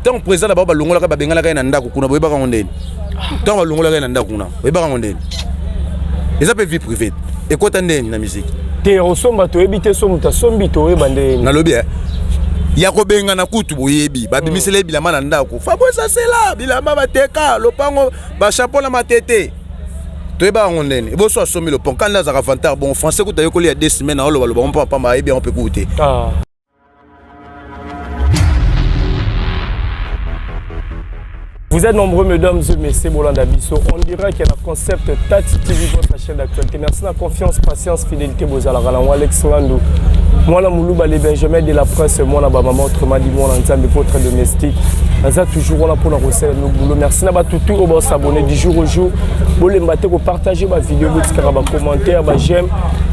Tant président d'abord balongola ka babengala ka na ndako kuna boyeba ka ngondeni. Tant balongola ka na ndako kuna boyeba ka ngondeni. Eza pe vie privée. Ekota ndeni na musique. Te osomba to ebite somuta sombi to ebande. Na lobi ya kobenga na kutu boyebi babimisele bilamba na ndako. Fa bo ça c'est là bilamba bateka lopango ba chapeau na matete. Toyeba ngondeni. Ebo so asomi le pont quand là za avantage bon français ko tayo ko li ya 2 semaines na lo ba on pa bien on peut écouter. Ah. Vous êtes nombreux, mesdames et messieurs, Bolanda Bisso. On dirait qu'il y a un concept Tati TV, votre chaîne d'actualité. Merci de la confiance, patience, fidélité, Bozala Ralan, Alex Ngandou. Moi, la Moulouba, les Benjamin de la presse, moi, la maman, autrement dit, moi, l'ensemble de votre domestique. Nous avons toujours là pour la recette de nos boulots. Merci à tout le monde s'abonner du jour au jour. Vous pouvez partager ma vidéo, vous commenter, j'aime.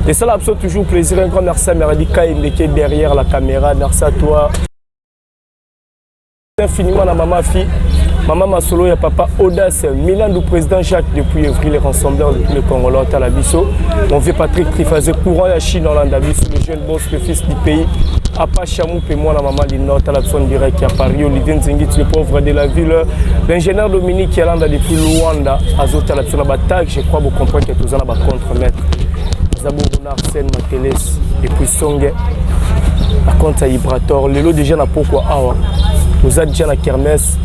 Et ça, c'est toujours plaisir. Un grand merci à Meradika qui est derrière la caméra. Merci à toi. Infiniment la maman fille. Maman Masolo et papa Audace, Milan du président Jacques depuis avril, les rassembleurs de tous les Congolais à la Bisso. On veut Patrick Trifazé, courant à Chine dans l'Andabisso, le jeune boss, le fils du pays. Apa Chamou, et moi, la maman du Nord, à la zone directe à Paris, Olivier Nzingit, le pauvre de la ville. L'ingénieur Dominique qui est là depuis Luanda, à Zota, la zone bataille, je crois que vous comprenez que tous en avez contre-maître. Zabou Arsène Mateles, et puis Songe, à compte à Ibrator. Le lot déjà n'a pas quoi. Vous êtes déjà à Kermesse.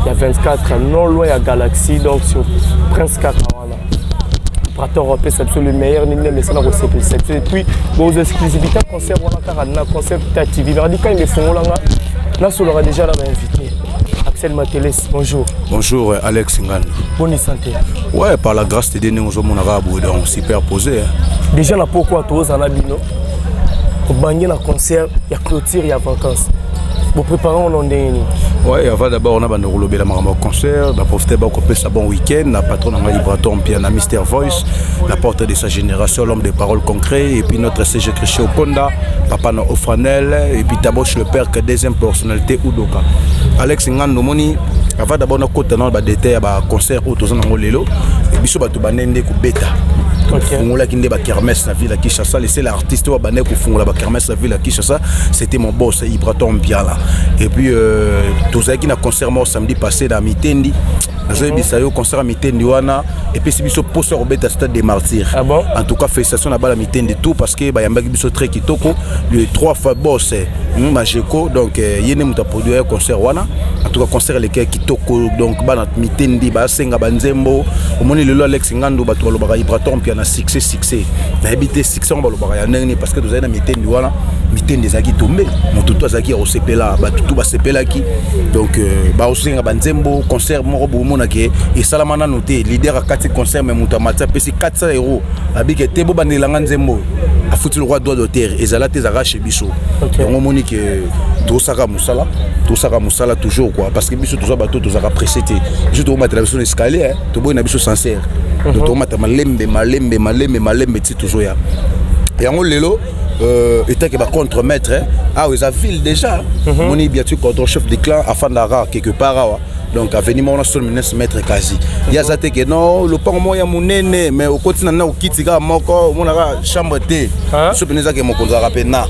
Il y a 24 non loin à Galaxy, donc sur Prince 4. Prato Européen, c'est absolument le meilleur, mais c'est la recette. Et puis, vos exclusivités, concert, on a concert TV. Radical, ils me font là. Là, on aura déjà invité. Axel Mateles, bonjour. Bonjour, Alex Ngandou. Bonne santé. Ouais, par la grâce de Dieu, nous sommes arabes, donc superposés. Déjà, on a pourquoi tous en abino. Pour bagner un concert, il y a clôture, il y a vacances. Vous préparez en Londres? Oui, avant d'abord, on a un concert, on a profité de un bon week-end, la patronne de Libraton, puis la Mister Voice, la porte de sa génération, l'homme de paroles concrètes, et puis notre CG Christian Oponda, Papa Ofranel, et puis Taboche le père, que deuxième personnalité, Udoka. Alex Ngandou Moni, avant d'abord, on a un détail, un concert au Tozan Angolelo, et puis on a un bêta. Fungola qui n'est pas kermesse la ville à Kinshasa, laisser l'artiste au bané pour fungola kermesse la ville à Kinshasa, c'était mon boss Ibraton Mpiala. Et puis tout ça qui n'a concert mort samedi passé dans Mitendi, j'ai vu au concert à Mitendi wana et puis c'est biso poste au bêta stade des martyrs. Ah bon? En tout cas félicitations à la Mitendi tout parce que bah yamba biso très kitoko, les 3 fois boss Majeko donc yene muta produire concert wana. En tout cas concert les kitoko donc bah notre Mitendi bah senga banzembo, au moni le Alex Ngandou bah tout le Ibraton na succès na habité succès on va le baraya nani parce que vous avez na mitendi wana mitendi zaki tombé mon tout zaki au sepela ba tout ba sepela ki donc ba osinga banzembo concert moko bomona ke et salamana noté leader à 4 concert mais muta matsa pesi 400 € abike tebo bandelanga nzembo a foutu le roi droit d'auteur et zala te zara chez biso donc on moni que tout ça musala toujours quoi parce que biso tout ça bateau tout ça pressé juste au matériel sur l'escalier to boy na biso sincère donc on mata malembe toujours ya et en lelo était que contre maître ah oui ça ville déjà on est bien sûr contre chef de clan afandara quelque part donc à venir mon seul ministre maître quasi ya zate que non le pont moya munene mais au continent na okitika moko mon chambre té so peneza que mon konza rapena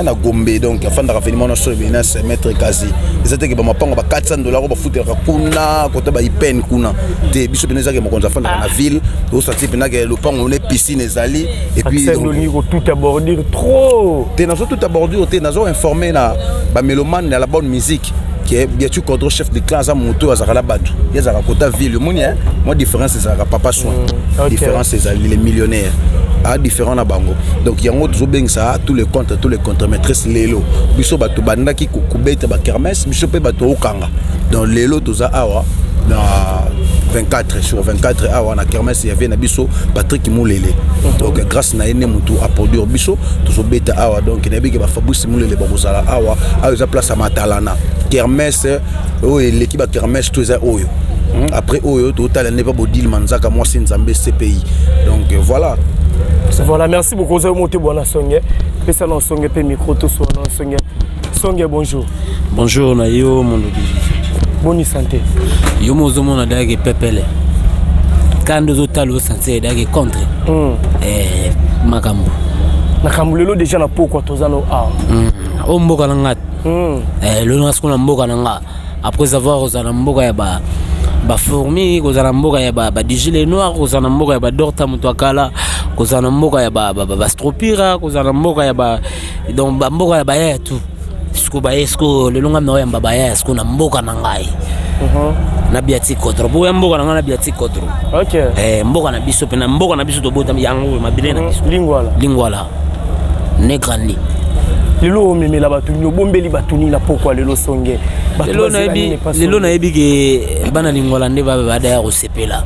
na Gombe donc afandara venir mon seul ministre maître quasi zate que ba mapango ba 400 $ ba futera kuna côté ba ipen kuna te biso peneza que mon konza afandara na ville au sati pena que le pont on est piscine ezali et puis donc tout abordir trop te nazo tout abordir te nazo informer na ba mélomane na la bonne musique qui est bien sûr contre chef de classe à moto à Zakala Badou. Il y a un côté ville, moi différence c'est ça papa soin. Différence c'est les millionnaires. A différent na bango. Donc il y a un autre beng ça tous les contre maîtresses lelo. Biso bato banda ki kubeta ba kermesse, biso pe bato okanga. Donc lelo toza awa na 24 sur 24 awa na kermesse il y avait na biso Patrick Moulele. Donc grâce na ene mutu a produire biso tozo beta awa donc na biki ba Fabrice Moulele ba bozala awa a za place à Matalana. Kermesse l'équipe à kermesse tout ça oyo. Après oyo total n'est pas bodil manzaka moi c'est Nzambe CPI. Donc voilà. Voilà, merci beaucoup. Vous avez monté bon Songe. Et ça non Songe pe micro tout sur non Songe. Songe bonjour. Bonjour na yo mon obigi. Bonne santé. Yo mozo mona dage pepele. Quand deux autres santé dage contre. Makambo. Makambo lelo déjà na pourquoi tozano a. O mboka ngat. lelo nasko na mboka nanga après avoir ozala mboka ya ba fourmi kozala mboka ya ba digile noir kozala mboka ya ba dorta mutu akala kozala mboka ya ba stropira kozala mboka ya ba donc ba mboka ya ba ya tout siko ba esko lelo ngam na ya ba ya siko na mboka na ngai na biati kotro bo ya mboka na ngai na biati kotro OK mboka na biso pe na mboka na biso to bota yango mabile na biso lingwala ne grandi lelo memela batu ni bombeli batu ni na pourquoi lelo songe lelo na yebi ke bana lingwala nde ba bada ya kosepela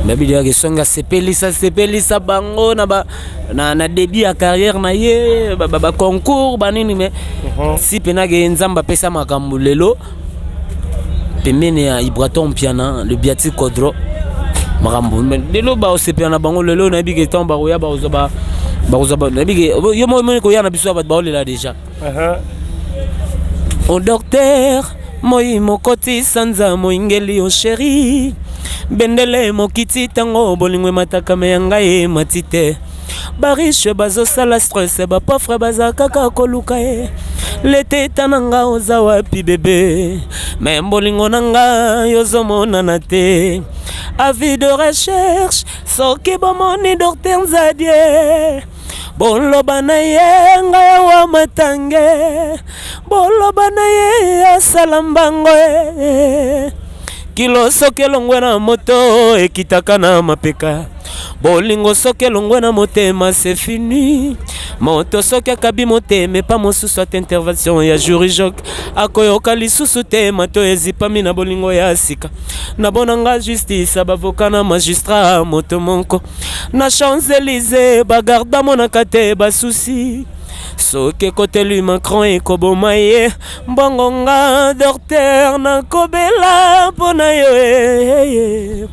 babi dia ke songa sepelisa bango na début ya carrière na ye ba concours banini mais si pena ke nzamba pesa makambo lelo pemene ya Ibraton Piana le biati kodro makambo lelo ba osepela na bango lelo na yebi ke tamba ko ya ba ozoba nabige yo mo ko yana biso ba baolela déjà o docteur moi mokoti sanza moingeli o chéri bendele mokiti tango bolingwe mataka me ngai matite bariche bazo sala stress ba pauvre baza kaka koluka e lete tananga oza wapi bébé mais bolingo nanga yozo monana te avis de recherche soki bomoni docteur Nzadie boloba na ye ngai wa matange boloba na ye asala mbango kilo soki elongwe na moto ekitaka na mapeka bolingo soki elongwe na motema c'est fini moto soki akabi motema epa mosusu ata intervention ya jury joc akoyoka lisusu te mato ezipami na bolingo ya sika na bonanga justice bavoka na magistrat moto monko na Champs-Élysées bagarda monaka te basusi soki ekoteli Macron ekoboma ye mbongo nga docteur nakobela mpo na yo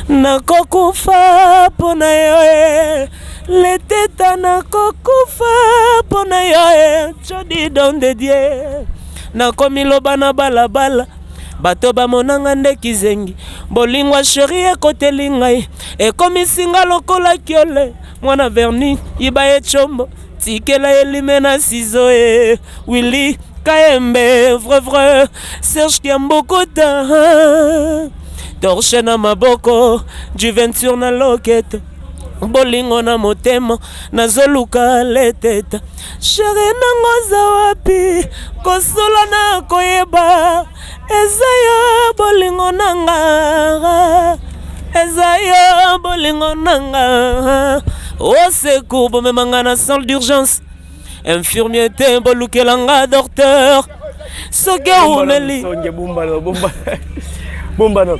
nakokufa mpo na yo leteta nakokufa mpo na yo jodi don de Dieu nakomi loba na balabala bato bamonanga nde kizengi bolingwa sheri ekoteli ngai ekomisinga lokola kiole mwana verni iba ye chombo tikela elime na sizo Willy Kaembe vrai Serge Kiambokota torche na maboko Juventure na loketo bolingo na motema nazoluka leteta sheri nango za wapi kosola na koyeba ezayo bolingo nanga ezayo bolingo nanga au secours bomemanga na salle d'urgence infirmier te bolukelanga docteur soki umeli bombano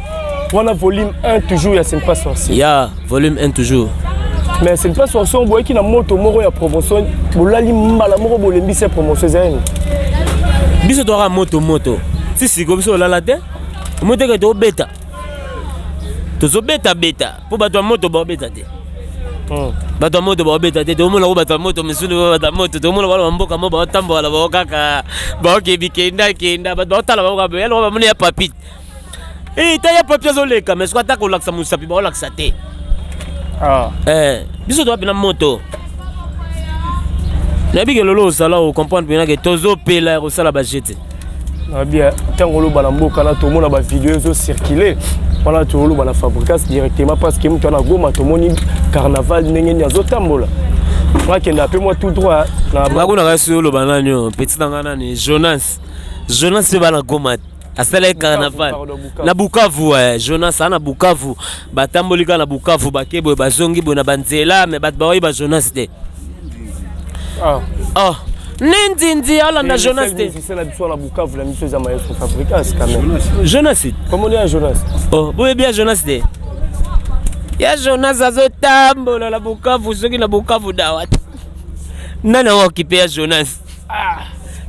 wana volume 1 toujours ya c'est pas sorcier ya volume 1 toujours mais c'est pas sorcier boye ki na moto moko ya promotion bolali mbala moko bolembi se promotion zaini biso to ra moto si comme ça lala te moto ke to beta to beta po bato moto ba beta te bato moto ba beta te to mona bato moto misulu bato moto to mona ba mboka mo ba tambola ba kaka ba ke bikenda bato tala ba ba elo ba mona ya papit ta ya papia zoleka mais quoi ta ko laksa musapi ba laksa te biso to bina moto na bige lolo sala o comprendre bien que tozo pela ko sala ba jete na bien tangolo bala mboka na to mona ba vidéo zo circuler voilà to lo bala fabrikas directement parce que mutu na goma to moni carnaval ndenge ni azotambola wakenda pe moi tout droit na bakuna ka solo bananyo petit ngana ni Jonas se bala goma asala carnaval na Bukavu Jonas ana Bukavu batambolika na Bukavu bakebo bazongi bona banzela mais bat baoyi ba Jonas te Nindi ala na Jonas te c'est la mission la Bukavu la mission za maestro fabrikas quand même Jonas comment on est à Jonas boye bien Jonas te ya Jonas azotambola la Bukavu soki na Bukavu dawat nana okipe ya Jonas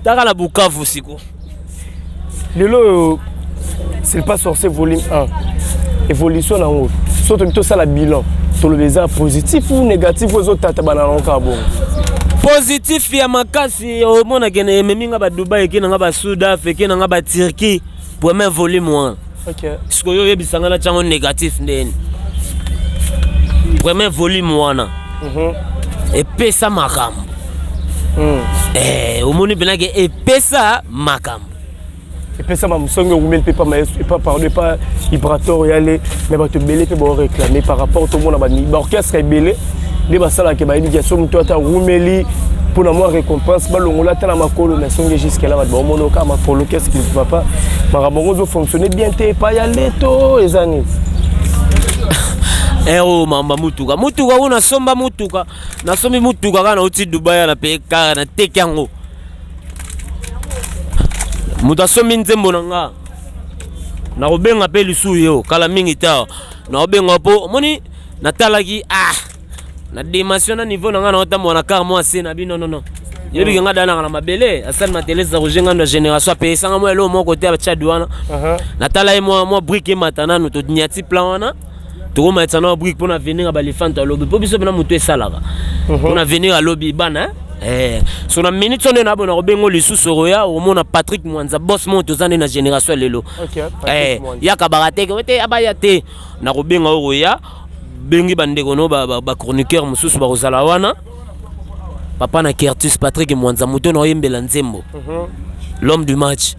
taka la Bukavu siko lelo c'est pas sorcier volume 1 évolution na haut surtout plutôt ça la bilan sur le bizarre positif ou négatif aux autres tata banana bon positif ya makasi au mona kene meminga ba Dubai kena ba Soudan kena ba Turquie pour même volume 1 OK ce que yo yebisanga na chango négatif ndeni premier volume 1 et pesa makambo omoni penake epesa makambo epesa mamusongo rumel pe pas parler pas vibrator yale mais ba te belé pe ba réclamer par rapport au monde ba orchestre belé de ba sala ke ba indication muto ata rumeli pour la moi récompense ba longola tala makolo na songe jusqu'à là ba mono ka makolo qu'est-ce qui ne va pas marabongo fonctionner bien te pas yale to ezani ero mamba mutuka una somba mutuka na sombi mutuka kana uti Dubai na pe ka na tekango muta sombi nzembo nanga na obenga pe lisu yo kala mingi ta na obenga po moni natalaki na dimension na niveau nanga na otambo na car moi c'est na bino non yebi nga dana na mabele asal mateleza rojenga na génération pe sanga mo elo mo côté ya Tchadouana natala moi brique matana no to nyati plan wana to ma tsana brique pour na venir à balifanta lobby po biso na muto esalaka pour na venir à lobby bana so na minute on na bona obengo lisusu roya o mona Patrick Mwanza boss mo to zane na génération lelo ya kabarate ko te abaya te na robenga roya bengi bandeko no ba chroniqueur mususu ba rozala wana papa na Curtis Patrick Mwanza muto na yembela nzembo l'homme du match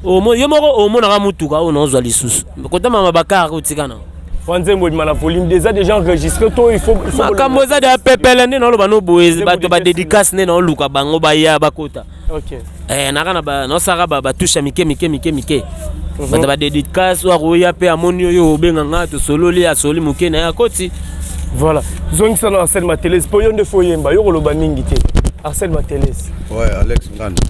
o mo yomoko o mona ka mutuka o na ozwa lisusu kota mama bakara utikana Nzembo di mana volume déjà enregistré to il faut makambo za de pepele ne no lo bano boezi bato ba dédicace ne no luka bango ba ya bakota nakana ba no saka ba touche mike bato ba dédicace wa roya pe amoni yo benga ngato sololi ya soli muke na ya koti voilà zongisa na Arsène Matelès po yo nde foyemba yo lo ba mingi te Arsène Matelès Alex Ngando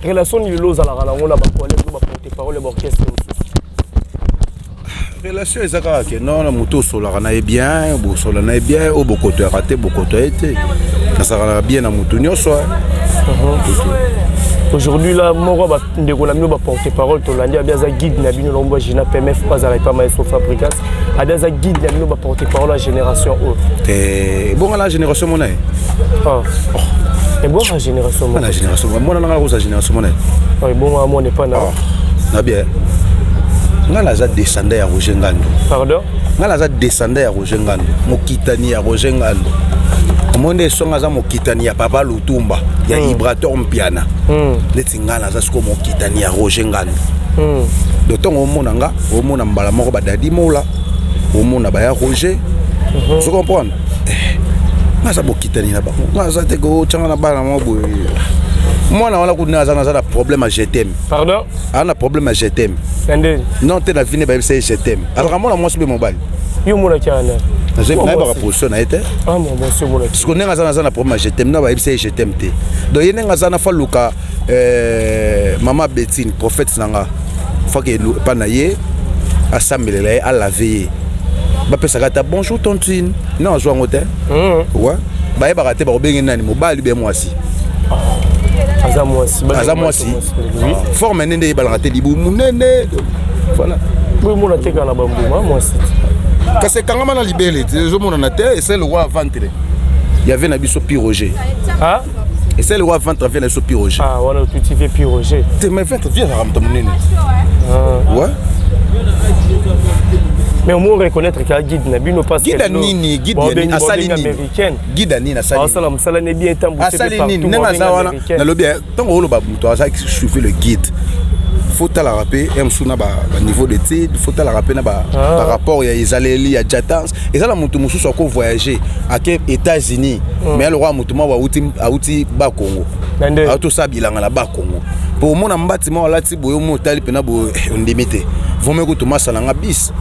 relation ni loza la rala ngona ba collègue ba porte-parole d'orchestre relation ezaka ke non moto solaka na bien bo solana na bien o bokoto ya raté bokoto été nasaka bien na moto nyonso aujourd'hui là moko ba ndeko na mino ba porte-parole to landi abiaza guide na bino lomba jina PMF pas ala pas maestro Fabricas abiaza guide na bino ba porte-parole la génération O bon la génération mona et bon la génération mona mona na la génération mona bon moi n'est pas na bien ngala za descendant ya Roger Ngando pardon ngala za descendant ya Roger Ngando mokitani ya Roger Ngando omonde songa za mokitani ya Papa Lutumba ya Vibrator mpiana leti ngala za siko mokitani ya Roger Ngando dotongo omonanga omona mbala moko badadi mola omona ba ya Roger tu comprends ngasa mokitani na ba ngasa te ko changa na bana mo boy mwana wala kuna za problème à GTM pardon ana problème à GTM non te na vine ba c'est GTM alors moi moi c'est mobile yo mona kiana j'ai pas ba position na été moi c'est mona parce qu'on est za na problème à GTM na ba c'est GTM te donc yene ngaza na faluka mama Betine prophète nanga fake pa na ye assemblée à la veille ba pesa kata bonjour tontine non zo ngote ouais ba ba kate ba obengi nani mobile be moi si Azamoisi forme nende balangate libu munene voilà oui mon até kana bambuma moi c'est kase kangama na libélé je mon na terre et c'est le roi ventre il y avait na biso piroger et c'est le roi ventre vient na biso piroger voilà petit vieux piroger te mais ventre vient na ramta munene ouais mais on peut reconnaître qu'il y a guide Nabino parce que guide nini guide nini asali nini guide nini asali asala musala ne bien tambo c'est asali nini nenga zawana na lobi tango lo ba muto asa chauffer le guide faut la rapper msuna ba niveau d'étude faut la rapper na ba par rapport ya izaleli ya jatans et ça la muto mususu ko voyager à États-Unis mais le roi muto ma wa uti ba Congo a tout ça bilanga na ba Congo pour mona mbatima wala ti boyo motali pena bo ndimité vome ko to masala nga bis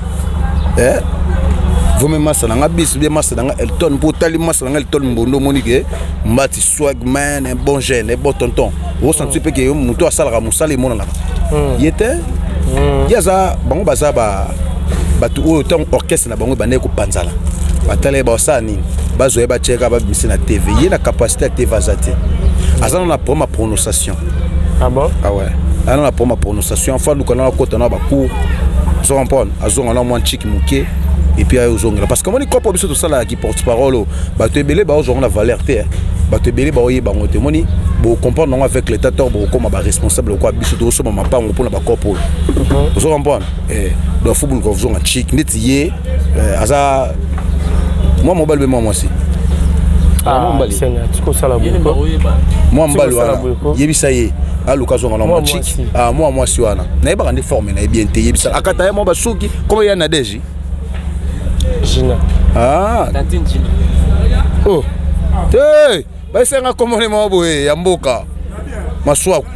vous me massez dans la bis, bien massez dans Elton, pour tali massez dans Elton, mbondo monique, mbati swag man, un bon jeune, un bon tonton. Vous sentez que vous moto à salara musali mon là. Il était, yaza, bango baza ba tout autant orchestre na bango bané ko panzala. Batale ba sani, bazo ba cheka ba bisi na TV, il a capacité à TV azati. Azana na pour ma prononciation. Ah bon? Ah ouais. Azana pour ma prononciation, enfin nous connaissons côté na ba cours. Zo comprendre, azonga na moi chic muké. Et puis ozongela parce que moi ni ko biso to sala qui porte parole ba te belé ba ozonga na valeur te ba te belé ba oye ba ngote moni bo comprendre avec l'état tor bo comme ba responsable quoi biso to so ma pango pour na ba corpo ozo comprendre do football ko ozonga chic netiye aza moi mobile be moi aussi Moi mbali wana yebisa ye aluka zonga na machiki moi si wana na yeba ndi forme na bien te yebisa akata ya mo basuki comme ya na deji Gina Tantine Gina oh te ba senga komone mo boye ya mboka maswaku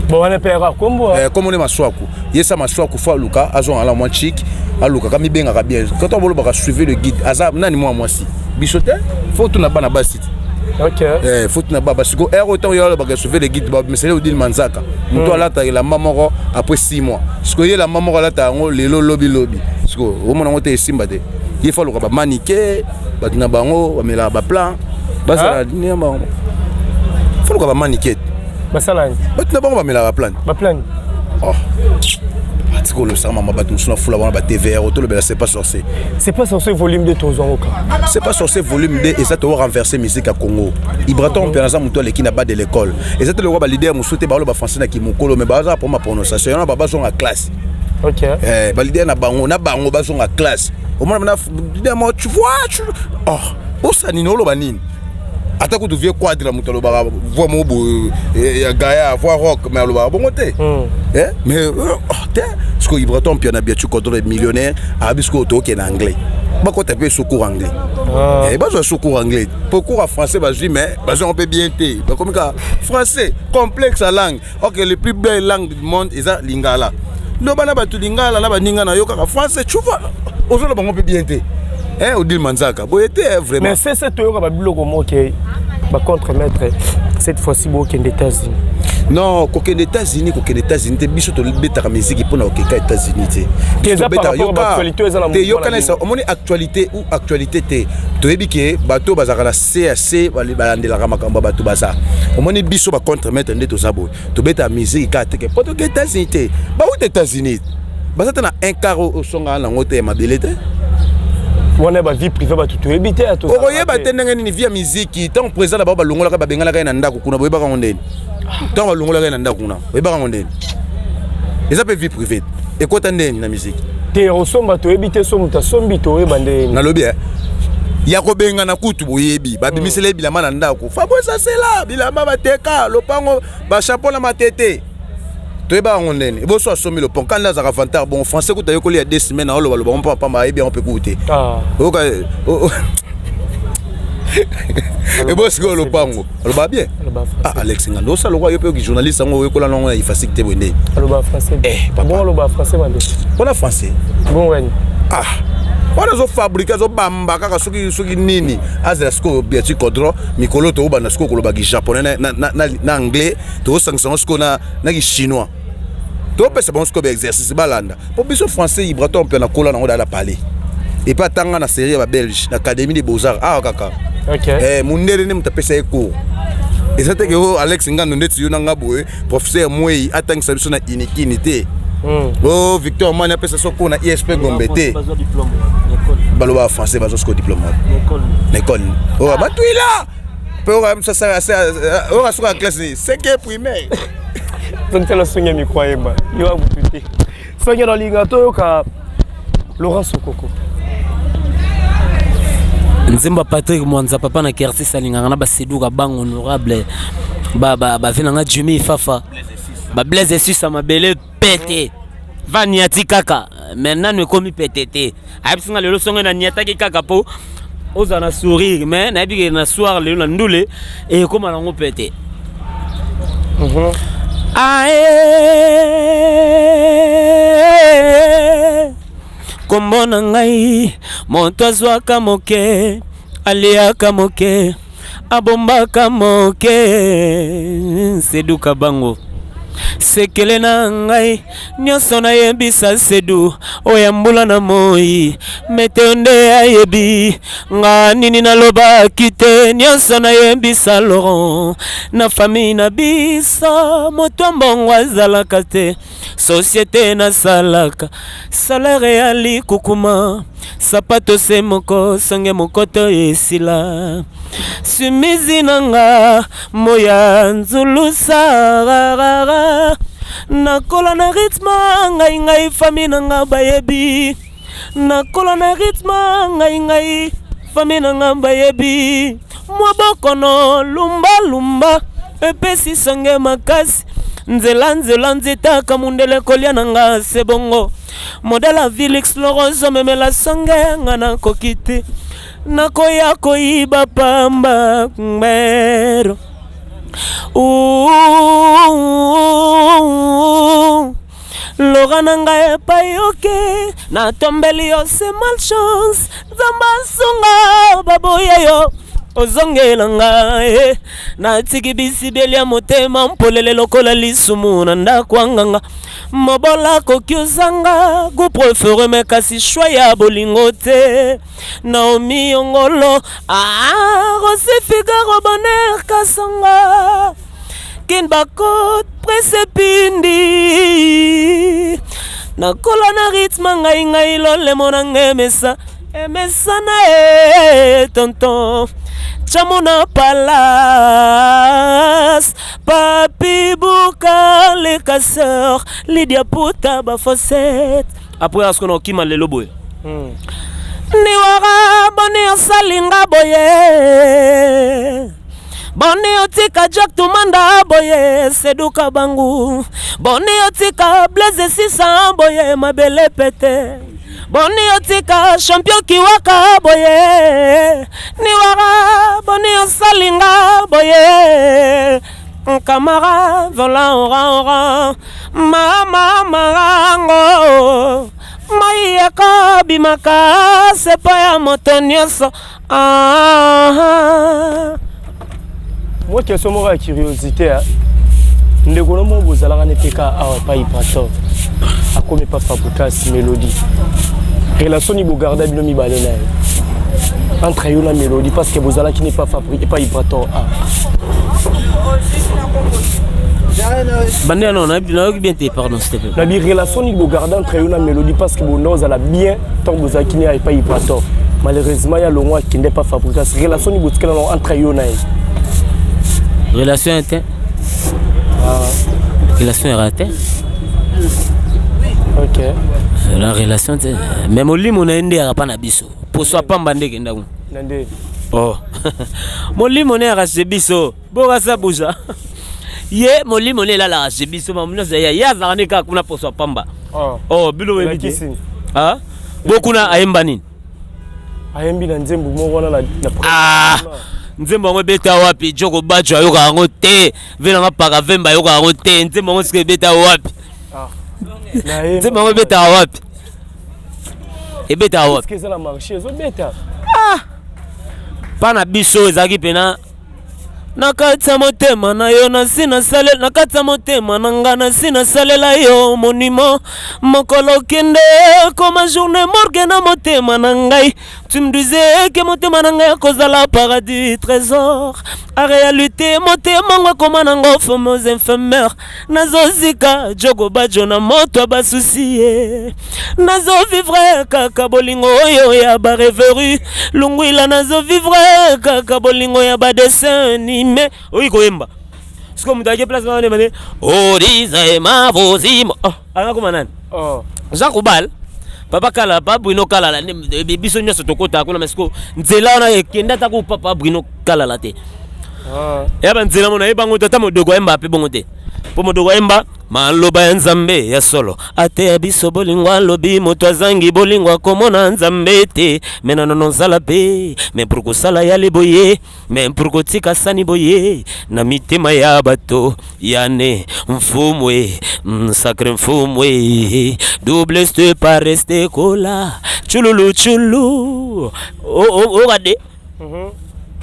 bon on paiera kombo komone maswaku yesa maswaku fa luka azonga la machiki aluka kami benga ka bien quand on boloba suivre le guide azab nani moi si bisote faut tout na bana basiti. OK. Faut na baba siko autant yo ba sauver les guides mais c'est Odile Manzaka. Muto ala ta la maman après 6 mois. Siko ye la maman ala ta ngo lelo lobby. Siko o mona ngote simba te. Il faut le ba maniquer, ba na bango, ba mela ba plan. Ba ça ni ba. Faut le ba maniquer. Ba ça là. Ba na bango ba mela ba plan. Ba plan. Oh. Atiko le sama mabatu suna fula wana ba TVR auto le bela c'est pas sorcier. C'est pas sorcier volume 2 tozongoka. C'est pas sorcier volume 2 et ça te renverser musique à Congo. Ibraton penaza muto le qui n'a pas de l'école. Et ça te le roi ba leader musote ba lo ba français na ki mukolo mais ba za pour ma prononciation na ba bazon à classe. OK. Ba leader na bango bazon à classe. Au moins na leader mo tu vois oh ça ni no lo ba nini. Ata ko tu vieux quadre muto lo ba voix mo bo ya gaya voix rock mais lo ba bongo te. Mais parce que Ibraton puis on a bien tu contrôle millionnaire à bisco to qui en anglais. Ba ko taper secours anglais. Ba zo secours anglais. Pourquoi français ba je mais ba on peut bien te. Ba comme ça français complexe la langue. OK le plus belle langue du monde est ça lingala. No bana ba tu lingala la ba ninga na yo ka français tu vois. Aujourd'hui ba on peut bien te. Odile Manzaka. Bo était vraiment. Mais c'est cette yo ba biloko mo ke ba contre-maître cette fois-ci bo ke des États-Unis. Non, qu'aucun des États-Unis, te biso to beta la musique pour na okeka États-Unis te. Qu'est-ce que par rapport à l'actualité eza na yo kana ça, on est actualité ou actualité te. To yebi ke bato bazaka na CAC balandela ka makamba bato baza. On est biso ba contre-maître ndeto zabo. To beta musique ka te ke poto ke États-Unis te. Ba ou États-Unis. Bazata na un quart au songa na ngote mabele te. On a ba vie privée ba tout éviter à tout ça. O yeba te ndenge ni via musique, tant président ba ba longola ka ba bengala ka na ndako kuna boyeba ka ngondeni. Tant ba longola ka na ndako kuna boyeba ka ngondeni. Eza pe vie privée. Et quoi tandeni na musique? Te osomba to éviter somuta sombi to ebande. Na lobi ya ko benga na kutu boyebi ba bimisele bilama na ndako. Fa bo ça c'est là bilama ba teka lopango ba chapeau na matete. Toyeba ngondeni bo so asomi le pont quand là za ravantar bon français ko tayo ko li a 2 semaines na lo ba pa ba bien on peut écouter oka et bo siko lo pango lo ba bien Alex ngalo sa lo kwa yo pe ki journaliste ngo we ko la non il facilité bonne lo ba français bon lo ba français bande on a français bon wen wana zo fabriquer zo bamba kaka soki nini azela siko biati kodro mikolo to ba na siko ko lo ba ki japonais na anglais to sanction siko na ki chinois. Tu peux savoir ce que exercice balanda. Pour biso français Ibraton peut na kola na oda la parler. Et pas tanga na série ba belge, l'académie des beaux-arts. Kaka. OK. Mundere ne mta pesa eko. Et ça te que Alex ngano netu yo nanga boye, professeur Moyi atang sa biso na iniquité. Oh Victor Mania pesa soko na ISP Gombete. Baloba français bazo ko diplôme. L'école. Oh ba tu là. Pour ça on a sur la classe 5e primaire. Donc tu as soigné mi croyeba. Yo a bututi. Soigné dans lingato ka Laurent Sokoko. Nzimba Patrick Mwanza papa na Kersi salinganga na ba seduka bang honorable ba venanga Jimmy Fafa. Ba Blaise Susa mabele pété. Va niati kaka. Maintenant ne komi pétété. Abisinga lelo songa na niata ki kaka po. Ozana sourire mais na bi na soir le na ndule et comme na ngo pété. Ae kombona ngai moto azwaka moke aliaka moke abombaka moke seduka bango sekele na ngai nyonso nayebisa sedu oyambula na moi meteo nde ayebi nga nini nalobaki te nyonso nayebisa Laurent na famille na biso moto mbongo azalaka te société nasalaka salaire ya likukuma sapato se moko songe mokoto esila simizi nanga moya nzulusarara nakola na rythme ngai famille nanga bayebi nakola na rythme ngai fami na nga bayebi mwa bokono lumba lumba epesi songe makasi nzela nzela nzitaka mundele kolia na nga sebongo modela Vilix Lorozo memela songe nga na kokiti nakoya koyiba pamba mbero Laura nanga epayoke na tombeli yo se malchance Zamba sunga baboya yo ozongela nga na tiki bisi belia motema mpolele lokola lisumu na ndakwanganga mobola kokyozanga go prefere me kasi shwa ya bolingo te Naomi Ongolo Rosé Figaro bonheur kasanga kin bakot presepindi na kolana ritme ngai ngai lole monange emesa na tonton Chamona Palace Papi Bouka les casseurs Lydia Puta Bafosset après est-ce qu'on a qui mal le boy ni wara boni salinga boye boni otika Jack Tumanda boye seduka bangu boni otika Blaise Sisa boye mabele pete boni otika champion kiwaka boye ni wara boni salinga boye kamara vola ora mama marango Maïeka bimaka sepa ya motonioso Moi qui suis mort à curiosité ne gonomo bozalaka ne peka awa pa ipato akomi pa fabrikas mélodie relation ni bogarda bino mi balena entre yo na mélodie parce que bozala qui n'est pas fabriqué pas ipato Bandé non, on a bien été pardon s'il te plaît. La relation ni bogarda entre yo na mélodie parce que bonoza la bien tant bozala qui n'est pas ipato malheureusement il y a le mois qui n'est pas fabriqué relation ni botkela entre yo na relation interne relation ratée. Ok. La relation même olimo na ende ya pana biso. Poso pamba ndeke ndaku. Nande. Oh. Molimo ne arase biso. Boka sa buja. Ye molimo ne la arase biso mamuna ya zane ka kuna poso pamba. Oh, bilo webiki. Ah? Bokuna ayemba nini? Ayembi na nzembo moko na Nzembo ngo beta wapi joko bacho ayoka ngo te vela ngapaka vemba ayoka ngo te nzembo ngo sike beta wapi nzembo ngo beta wapi ebeta wapi est-ce que ça la marché zo beta pana biso ezaki pena nakatsa motema na yo na sina sale nakatsa motema na ngana sina salela yo monimo mokolo kende comme journée morgue na motema na ngai tu me disais que motema na ngai kozala paradis trésor a réalité motema ngo koma na ngo fameux infirmière nazozika jogo bajo na moto basusie nazo vivre kaka bolingo oyo ya ba rêverie lungwila nazo vivre kaka bolingo ya ba dessin mais oui koemba siko mutaje place ngane mane oriza ema vozimo anga kuma nani Zakubal papa kala pa Bruno kala la biso nyoso tokota kuna mesiko nzela na ekenda ta ku papa Bruno kala la te ya ba nzela mona ebango tata modogo emba pe bongo te po modogo emba maloba ya nzambe ya solo ate ya biso bolingwa lobi moto azangi bolingwa komona nzambe te mena nono zala pe me pour kosala ya leboye me pour kotika sani boye na mitema ya bato yane mfumwe sacré mfumwe double ste pas rester kola chululu chulu o gade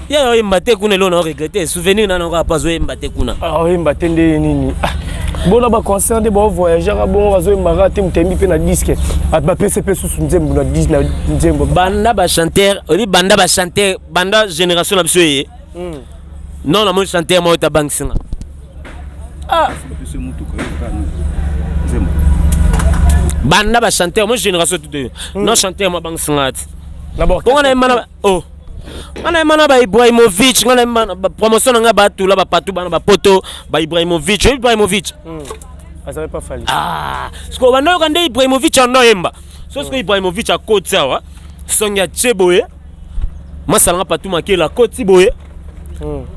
ya imbate kuna lona regretter souvenir na nga pas zo imbate kuna imbate nde nini bona ba concert de ba voyageur bon bazo marate mutembi pe na disque ba PCP sous nzembo na 10 na nzembo banda ba chanteur oli banda ba chanteur banda génération na biso ye non na mo chanteur mo ta bank singa banda ba chanteur mo génération tout non chanteur mo bank singa d'abord on a mana Ngana mana ba Ibrahimovic ngana mana promotion nga ba tula ba patu bana ba poto ba Ibrahimovic ça pas fallu sko bana ko ndé Ibrahimovic ando yemba so sko Ibrahimovic a kotsa wa songa cheboye Moi ça pas tout marqué la côte boye.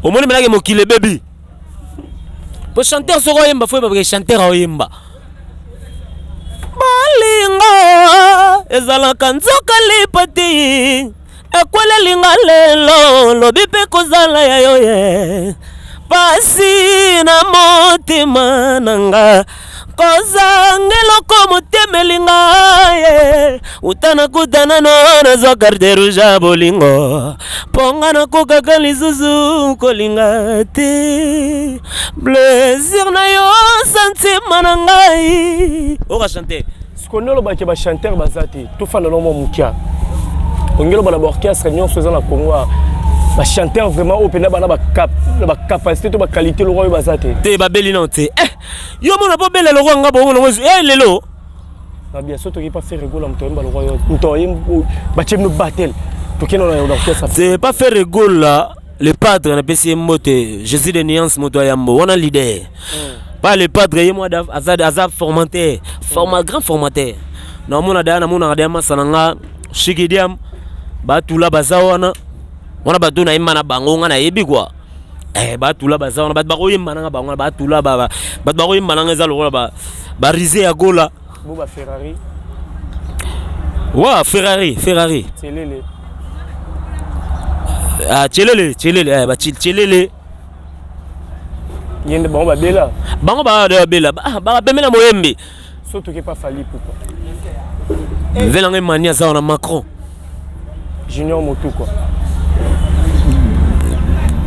Au moins melaki mokile baby. Pour chanteur soko yemba faut pas chanteur o yemba. Balinga ezalaka nzoka lipati. Ekwele linga lelo lobi pe kozala ya yo ye. Pasi na motima nanga kozangeloko motemelinga ye utana kutana no nazwa carte rouge ya bolingo ponga nakokaka lisusu kolinga te plaisir na yo santima na ngai okachante sikondelo bake bachanteur baza te tofanda nomo mokia ongelo bana baorchestre nyonso eza na Congo ba chanteur vraiment opena bana ba capacité to ba qualité lo royo bazate te ba beli non te yo mona po bela lo nga bo ngo lelo na bien sûr to ki pas faire rigoler mtoyemba lo royo mtoyemba ba chemno battle to keno na orchestre c'est pas faire rigoler là le padre na pesi moté Jésus de nuance moto yambo on a leader pas le padre yemo azab formateur grand formateur na mona da na mona da masananga shikidiam ba tula bazawana on a battu na imana bango nga na yebi quoi batula baza on a battu imana bango batula battu imana nga za lo ba risé ya gola bo ba Ferrari wa Ferrari Tchelele Tchelele ba Tchelele yende bango ba bela ba bemela moyembe surtout que pas fali pourquoi velanga mania za on Macron Junior Motu quoi.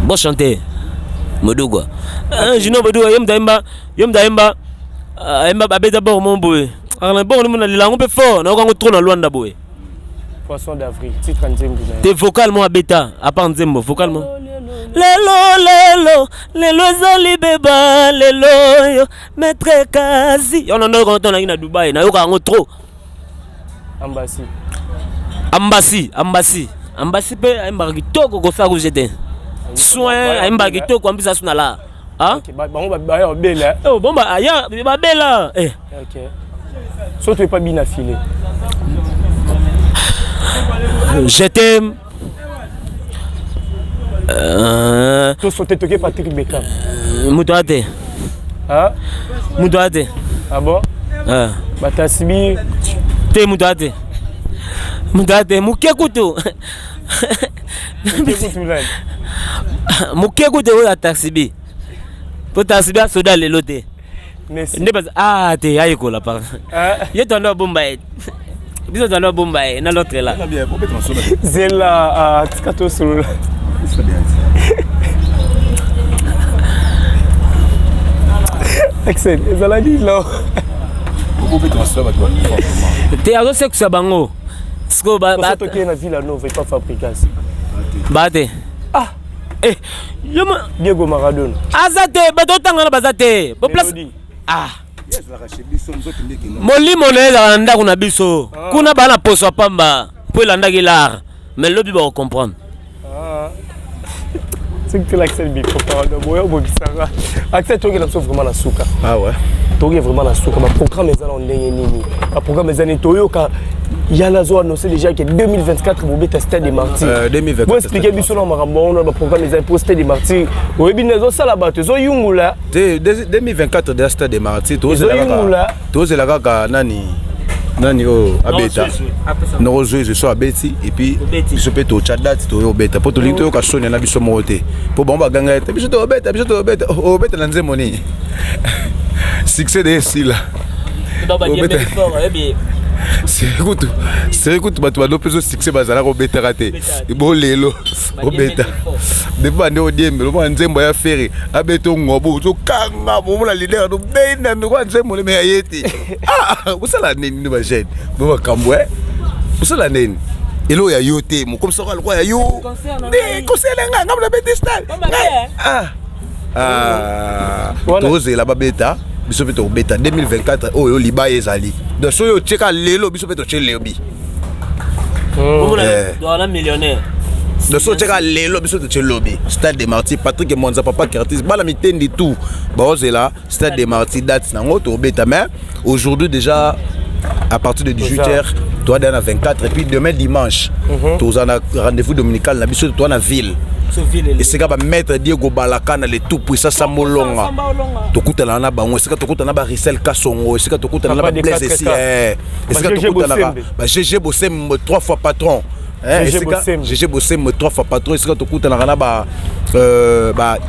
Bon chanter Modugwa Junior Modugwa yemda imba babeta bo momboe ala bon mona lilango pe fort na ko trop na Luanda boye Poisson d'avril titre nzembo te vocalement abeta apa nzembo vocalement lelo ezali beba lelo yo maître kazi on en a quand on na Dubaï na yo ka ngo trop Ambassy pe aimba kitoko ko fa ko jete soin aimba kitoko ambisa suna la OK bango ba bela bomba aya ba bela OK so tu es pas bien affilé je t'aime to sauter toqué Patrick Beckham mutoate mutoate ah bon Batasibi te mutoate mukekutu mukekutu oya taxibi po taxibi asoda lelo te nde pas te ayikola par ye tondo bomba biso tondo bomba na l'autre là zela tikato solo Axel ezala ni lo te azo seksa bango sko ba toke na Villa Nova et pas Fabricas bate yoma Diego Maradona azate batotanga na bazate bo place molimo na ndako na biso kuna bana poso pamba po landaki l'art mais lobi ba comprendre c'est que l'Axel Biko parle boyo bokisanga Axel toke na vraiment na suka ouais toke vraiment na suka ba programme ezala ndenge nini ba programme ezani toyoka yana zo annoncé déjà que 2024 vous bête stade des martyrs 2024 vous expliquer biso na makambo na ba programme ezali pour stade des martyrs oyebi nezo sala bato zo yungula 2024 de stade des martyrs tozela kaka nani abeta no jouer so abeti et puis je peux to chat date to obeta po to lito ka sonya na biso mote po bomba ganga biso to obeta na nzemo ni succès de sila c'est écoute bato bano peso succès bazala ko beta raté bo lelo obeta de bande odiembe lo nzembo ya fere abeto ngobo zo kanga mo la leader do benda me kwa nzembo le me ayeti usala nini ba jeune bo bakambwe usala nini elo ya yote mo comme ça quoi ya yo concert nga ngam la beta style toze la babeta biso peto beta 2024 oyo liba ezali de soyo tcheka lelo biso peto tchele bi dola millionnaire de soyo tcheka lelo biso peto tchele bi stade des martyrs Patrick Monza papa Curtis bala mitendi tout bazela stade des martyrs date nango to beta mais aujourd'hui déjà à partir de 18h toi dans 24 et puis demain dimanche tu as un rendez-vous dominical na biso toi na ville et c'est quand maître Diego Balakana le tout puissant Samolonga tokutana na bango c'est quand tokutana ba Rissel Kasongo c'est quand tokutana na ba Blaise ici c'est quand tokutana ba GG Bossem 3 fois patron GG Bossem 3 fois patron c'est quand tokutana na ba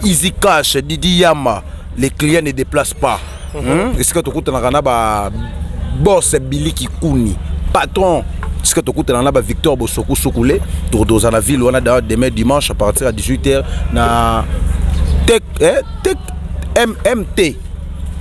Easy Cash Didi Yama les clients ne déplacent pas et c'est quand tokutana na ba boss Billy Kikuni patron. Ce que tu écoutes dans la Victor Bosoku Sokoulé, dans la ville, on a demain dimanche à partir de 18h na Tech MMT.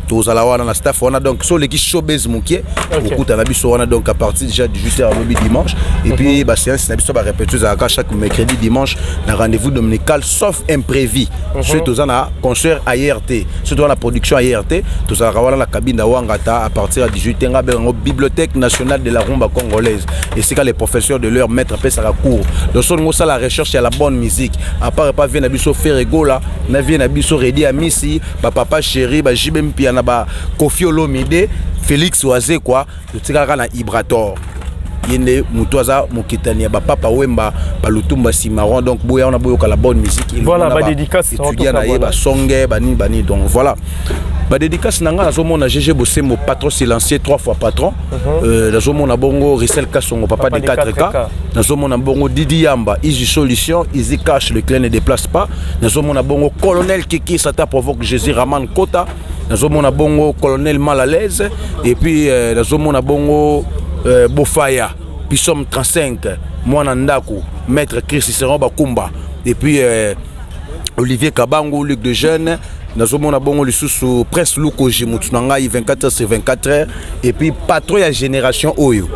Tous à la on a staff, on a donc sur l'équipe showbiz moukié. Écoute à la biso on a donc à partir déjà de 18h à lobby dimanche. Et puis bah séance na biso ba répéteuse à chaque mercredi dimanche, na rendez-vous dominical sauf imprévu. Surtout on a concert à IRT, surtout la production à IRT, tous à la cabine de Wangata à partir de 18h à la Bibliothèque nationale de la rumba congolaise. Et c'est quand les professeurs de leur maître appellent ça la cour. Donc son ça la recherche et la bonne musique. À part pas vient na biso Ferrego là, na vient na biso Redi Amisi, ba papa chéri, ba Jibem Piana ba Kofi Olomide, Félix Oazé quoi, tu sais na Ibrator. Yende mutoza mokitania ba papa Wemba ba Lutumba Simaron donc boya on a boyo la bonne musique. Voilà ba dédicace étudiant na ba songe bani donc voilà. Ba dédicace nanga nazomona GG Bossem mon patron silencieux 3 fois patron. Nazomona bongo Rissel Kasongo papa de 4K. Nazomona bongo Didi Yamba Easy Solution, Easy Cash le client ne déplace pas. Nazomona bongo Colonel Kiki Sata provoque Jésus Raman Kota. Nazomona bongo Colonel Mal à l'aise et puis nazomona bongo Bofaya Pissom 35 Mwana Ndaku Maître Chris Cicéron Bakumba et puis Olivier Kabango Luc de Jeune nazomona bongo lisusu Prince Luko Jimutunanga 24h et puis patron ya génération Oyo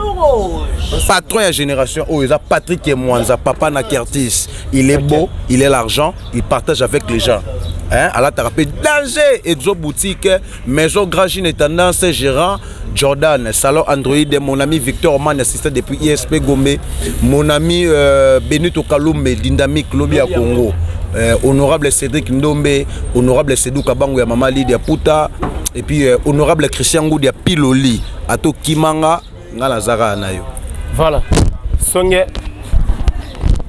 patron ya génération Oyo ça Patrick Mwanza papa na Curtis il est beau il est l'argent il partage avec les gens hein à la thérapie danger et zo boutique maison Gragine tendance gérant Jordan salon Android mon ami Victor Man assistant depuis ISP Gombe mon ami Benito Kalumbe dynamique lobby à Congo honorable Cédric Ndombe honorable Sedou Kabango ya Mama Lydia Puta et puis honorable Christian Ngoudia Piloli ato Kimanga ngala zara na yo voilà songe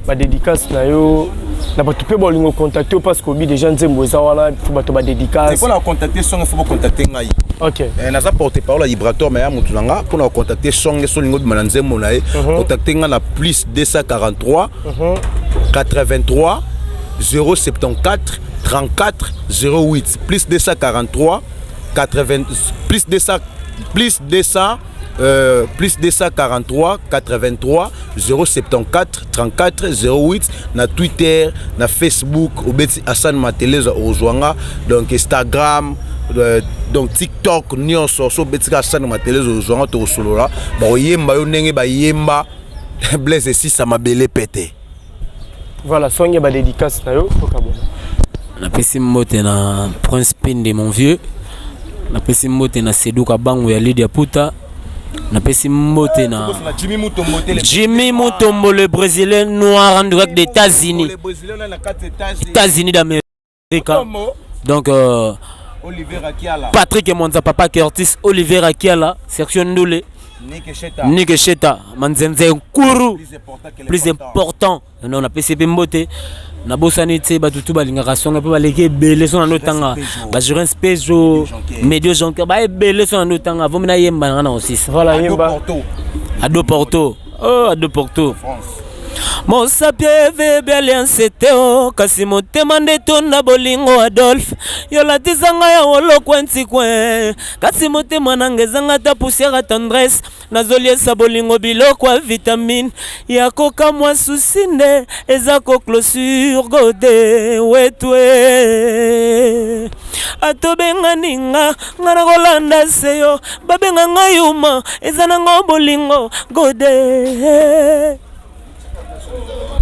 ba dédicace na yo na ba tupé bolingo contacter parce que bi déjà nzembo za wala faut ba to ba dédicace c'est pour la contacter songe faut contacter ngai OK naza porter parole à Ibrator mais ya mutu nanga pour la contacter songe solingo bi nzembo na ye contacter nga na plus 243 83 074 34 08 plus 243 80 plus 243 83 074 34 08 na Twitter na Facebook obeti Hassan Mateleza ozwanga donc Instagram donc TikTok nyonso so beti Hassan Mateleza ozwanga to solola ba yemba yo ndenge ba yemba Blaise si ça m'a belé pété. Voilà, soignez ma dédicace na yo okabona. Na pesi mbote na Prince Pinde mon vieux. Na pesi mbote na Sedou Kabango ya Lydia Puta. Na pesi mbote na Jimmy Mutombo le Brésilien noir en direct des États-Unis. États-Unis d'Amérique. Donc Olivier Rakiala. Patrick Mwanza papa Curtis Olivier Rakiala section Ndoulé. Nike Sheta Manzenze Nkuru plus important non na PCP mbote na bosani tse batutu balingaka songa pe baleke bele son na notanga ba Jurens Pejo Medio Jonker ba bele son na notanga vomina yemba na aussi voilà yemba Ado Porto oh Ado Porto Mon sapie vebele anseteo kasi motema ndeto na bolingo Adolphe yola tizanga ya wolo kwenti kwen kasi motema nangezanga ta poussière tendresse nazoliesa bolingo biloko vitamine ya koka mwa susinde ezako closure gode wetwe atobenga ninga ngana kolanda seyo babenga ngayuma ezana bolingo gode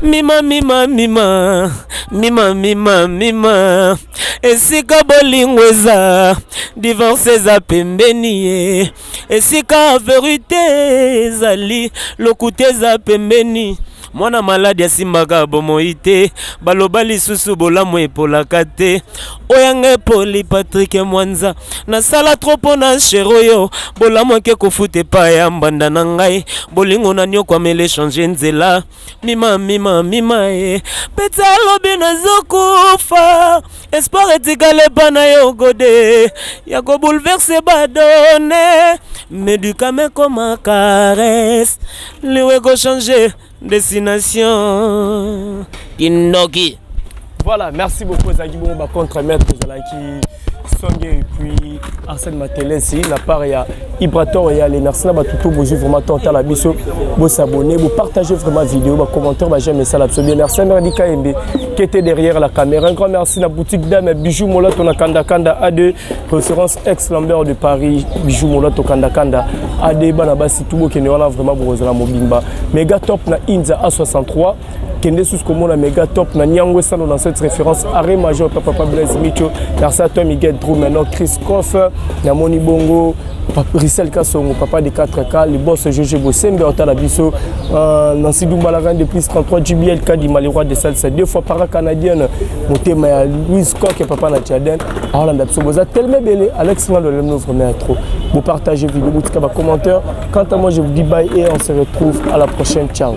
Mima mima mima mima mima mima esika bolingweza divorce za pembeni esika vérité zali lokute za pembeni mwana maladi asimbaka bomoi te baloba lisusu bolamu epolaka te oyanga epoli Patrick Mwanza nasala trop mpona sheri oyo bolamu ake kofuta epai ya mbanda na ngai bolingo na niokwama elechange nzela mima e peti alobi nazokufa espoir etikale epa na yo gode ya kobouleverse badone médicament comme caresse liwe changer destination Kindoki. Voilà, merci beaucoup Zagui Bomba contre-maître Zalaki Songe et puis Arsène Matelesi la part il y a Ibrator et les merci là tout bonjour vraiment tant la biso vous s'abonner vous partagez vraiment vidéo vous commentaire bah j'aime ça absolument merci Merdi Kaembe qui était derrière la caméra un grand merci la boutique Dame Bijou Mola to Kanda Kanda A2 référence ex Lambert de Paris Bijou Mola to Kanda Kanda A2 bana basi tout beau qui ne voilà vraiment bozala mobimba méga top na Inza A63 Kende sous comme la méga top na Nyangwe Sano dans cette référence arrêt major Papa Blaise Micho merci à toi Miguel Drou maintenant Chris Koff Namoni Bongo Rissel Kassongo papa de 4K le boss Jojo Bosembe Otala Biso Nancy Doumbalagan de plus 33 JBL Kadi Maliroi de salsa deux fois para canadienne motema ya Louis Coq et papa na Tchaden Hollande Absoboza tellement belé Alex Mal le nom vraiment trop vous partagez vidéo vous commentaire quant à moi je vous dis bye et on se retrouve à la prochaine ciao.